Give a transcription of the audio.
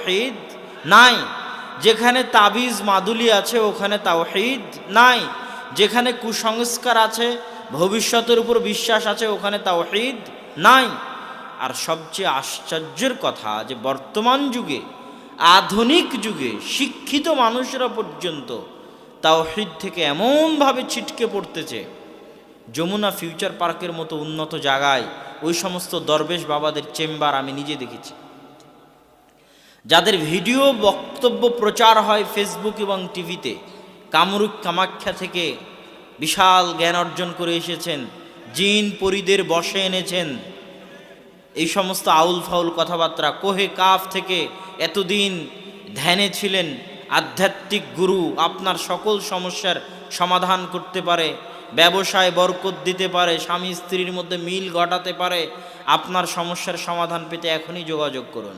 তাওহীদ নাই, যেখানে তাবিজ মাদুলি আছে ওখানে তাওহীদ নাই, যেখানে কুসংস্কার আছে, ভবিষ্যতের উপর বিশ্বাস আছে ওখানে তাওহীদ নাই। আর সবচেয়ে আশ্চর্যের কথা যে বর্তমান যুগে, আধুনিক যুগে শিক্ষিত মানুষেরা পর্যন্ত তাওহীদ থেকে এমনভাবে ছিটকে পড়তেছে। যমুনা ফিউচার পার্কের মতো উন্নত জায়গায় ওই সমস্ত দরবেশ বাবাদের চেম্বার আমি নিজে দেখেছি, যাদের ভিডিও বক্তব্য প্রচার হয় ফেসবুক এবং টিভিতে। কামরূপ কামাখ্যা থেকে বিশাল জ্ঞান অর্জন করে এসেছেন, জিন পরীদের বশে এনেছেন, এই সমস্ত আউল ফাউল কথাবার্তা। কোহে কাফ থেকে এতদিন ধ্যানে ছিলেন, আধ্যাত্মিক গুরু আপনার সকল সমস্যার সমাধান করতে পারে, ব্যবসায় বরকত দিতে পারে, স্বামী স্ত্রীর মধ্যে মিল ঘটাতে পারে। আপনার সমস্যার সমাধান পেতে এখনই যোগাযোগ করুন।